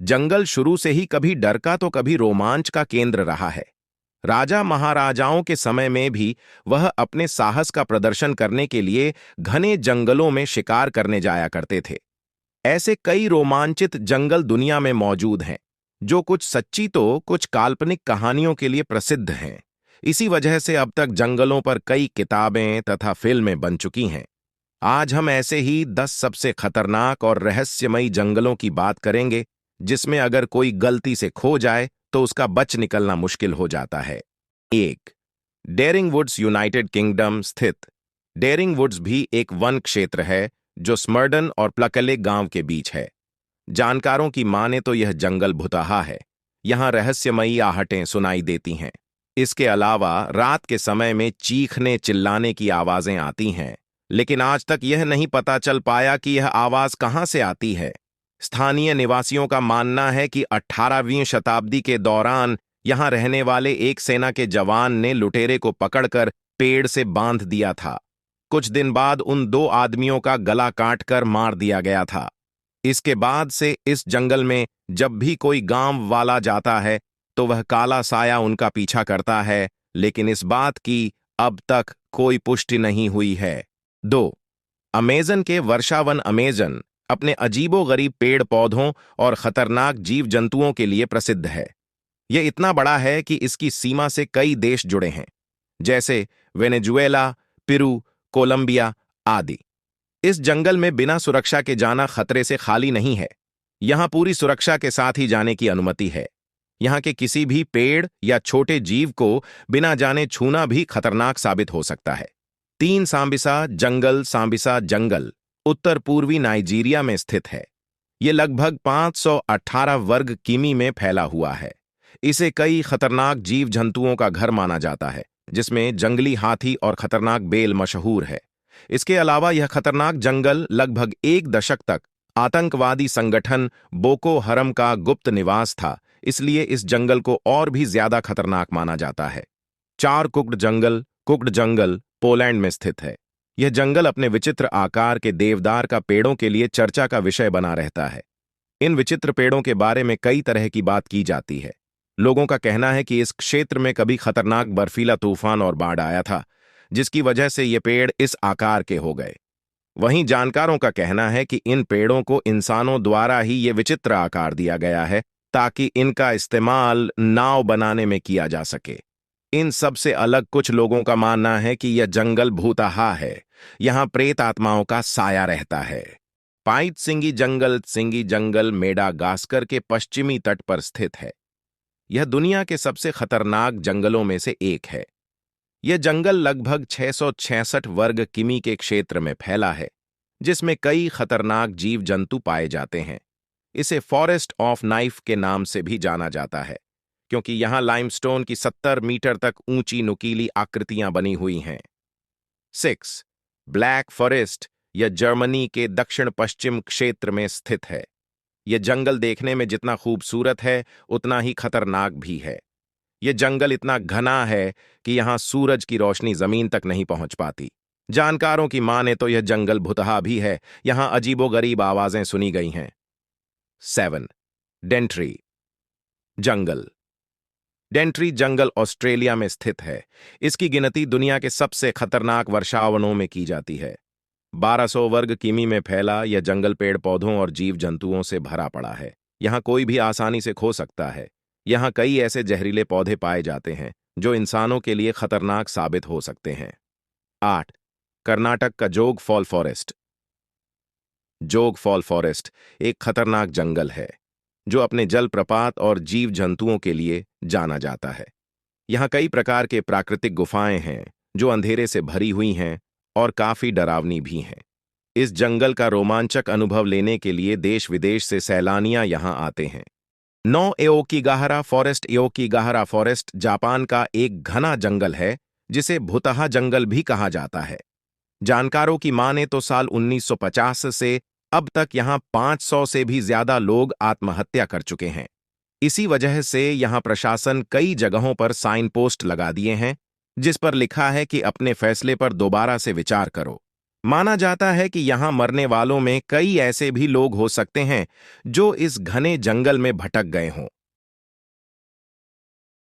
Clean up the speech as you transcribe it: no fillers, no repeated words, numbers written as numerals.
जंगल शुरू से ही कभी डर का तो कभी रोमांच का केंद्र रहा है। राजा महाराजाओं के समय में भी वह अपने साहस का प्रदर्शन करने के लिए घने जंगलों में शिकार करने जाया करते थे। ऐसे कई रोमांचित जंगल दुनिया में मौजूद हैं, जो कुछ सच्ची तो कुछ काल्पनिक कहानियों के लिए प्रसिद्ध हैं। इसी वजह से अब तक जंगलों पर कई किताबें तथा फिल्में बन चुकी हैं। आज हम ऐसे ही 10 सबसे खतरनाक और रहस्यमयी जंगलों की बात करेंगे, जिसमें अगर कोई गलती से खो जाए तो उसका बच निकलना मुश्किल हो जाता है। 1. डेरिंग वुड्स, यूनाइटेड किंगडम स्थित डेरिंग वुड्स भी एक वन क्षेत्र है जो स्मर्डन और प्लकलेग गांव के बीच है। जानकारों की माने तो यह जंगल भुतहा है। यहां रहस्यमयी आहटें सुनाई देती हैं। इसके अलावा रात के समय में चीखने चिल्लाने की आवाजें आती हैं, लेकिन आज तक यह नहीं पता चल पाया कि यह आवाज कहां से आती है। स्थानीय निवासियों का मानना है कि 18वीं शताब्दी के दौरान यहां रहने वाले एक सेना के जवान ने लुटेरे को पकड़कर पेड़ से बांध दिया था। कुछ दिन बाद उन 2 आदमियों का गला काटकर मार दिया गया था। इसके बाद से इस जंगल में जब भी कोई गांव वाला जाता है तो वह काला साया उनका पीछा करता है, लेकिन इस बात की अब तक कोई पुष्टि नहीं हुई है। 2. अमेज़न के वर्षावन अमेज़न अपने अजीबोगरीब पेड़ पौधों और खतरनाक जीव जंतुओं के लिए प्रसिद्ध है। यह इतना बड़ा है कि इसकी सीमा से कई देश जुड़े हैं, जैसे वेनेजुएला, पेरू, कोलंबिया आदि। इस जंगल में बिना सुरक्षा के जाना खतरे से खाली नहीं है। यहां पूरी सुरक्षा के साथ ही जाने की अनुमति है। यहां के किसी भी पेड़ या छोटे जीव को बिना जाने छूना भी खतरनाक साबित हो सकता है। 3. सांबिसा जंगल उत्तर पूर्वी नाइजीरिया में स्थित है। यह लगभग 518 वर्ग किमी में फैला हुआ है। इसे कई खतरनाक जीव जंतुओं का घर माना जाता है, जिसमें जंगली हाथी और खतरनाक बेल मशहूर है। इसके अलावा यह खतरनाक जंगल लगभग 1 दशक तक आतंकवादी संगठन बोको हरम का गुप्त निवास था, इसलिए इस जंगल को और भी ज्यादा खतरनाक माना जाता है। 4. कुक्ड जंगल पोलैंड में स्थित है। यह जंगल अपने विचित्र आकार के देवदार का पेड़ों के लिए चर्चा का विषय बना रहता है। इन विचित्र पेड़ों के बारे में कई तरह की बात की जाती है। लोगों का कहना है कि इस क्षेत्र में कभी खतरनाक बर्फीला तूफान और बाढ़ आया था, जिसकी वजह से ये पेड़ इस आकार के हो गए। वहीं जानकारों का कहना है कि इन पेड़ों को इंसानों द्वारा ही ये विचित्र आकार दिया गया है, ताकि इनका इस्तेमाल नाव बनाने में किया जा सके। इन सब से अलग कुछ लोगों का मानना है कि यह जंगल भूतहा है। यहां प्रेत आत्माओं का साया रहता है। 5. सिंगी जंगल मेडागास्कर के पश्चिमी तट पर स्थित है। यह दुनिया के सबसे खतरनाक जंगलों में से एक है। यह जंगल लगभग 666 वर्ग किमी के क्षेत्र में फैला है, जिसमें कई खतरनाक जीव जंतु पाए जाते हैं। इसे फॉरेस्ट ऑफ नाइफ के नाम से भी जाना जाता है, क्योंकि यहां लाइमस्टोन की 70 मीटर तक ऊंची नुकीली आकृतियां बनी हुई हैं। 6. ब्लैक फॉरेस्ट यह जर्मनी के दक्षिण पश्चिम क्षेत्र में स्थित है। यह जंगल देखने में जितना खूबसूरत है उतना ही खतरनाक भी है। यह जंगल इतना घना है कि यहां सूरज की रोशनी जमीन तक नहीं पहुंच पाती। जानकारों की माने तो यह जंगल भुतहा भी है। यहां अजीबोगरीब आवाजें सुनी गई हैं। 7. डेंट्री जंगल ऑस्ट्रेलिया में स्थित है। इसकी गिनती दुनिया के सबसे खतरनाक वर्षावनों में की जाती है। 1200 वर्ग किमी में फैला यह जंगल पेड़ पौधों और जीव जंतुओं से भरा पड़ा है। यहां कोई भी आसानी से खो सकता है। यहां कई ऐसे जहरीले पौधे पाए जाते हैं जो इंसानों के लिए खतरनाक साबित हो सकते हैं। 8. कर्नाटक का जोग फॉल फॉरेस्ट एक खतरनाक जंगल है जो अपने जलप्रपात और जीव जंतुओं के लिए जाना जाता है। यहां कई प्रकार के प्राकृतिक गुफाएं हैं जो अंधेरे से भरी हुई हैं और काफी डरावनी भी हैं। इस जंगल का रोमांचक अनुभव लेने के लिए देश विदेश से सैलानियां यहां आते हैं। 9. एओकीगाहरा फॉरेस्ट जापान का एक घना जंगल है जिसे भुतहा जंगल भी कहा जाता है। जानकारों की माने तो साल 1950 से अब तक यहां 500 से भी ज्यादा लोग आत्महत्या कर चुके हैं। इसी वजह से यहां प्रशासन कई जगहों पर साइन पोस्ट लगा दिए हैं, जिस पर लिखा है कि अपने फैसले पर दोबारा से विचार करो। माना जाता है कि यहां मरने वालों में कई ऐसे भी लोग हो सकते हैं जो इस घने जंगल में भटक गए हों।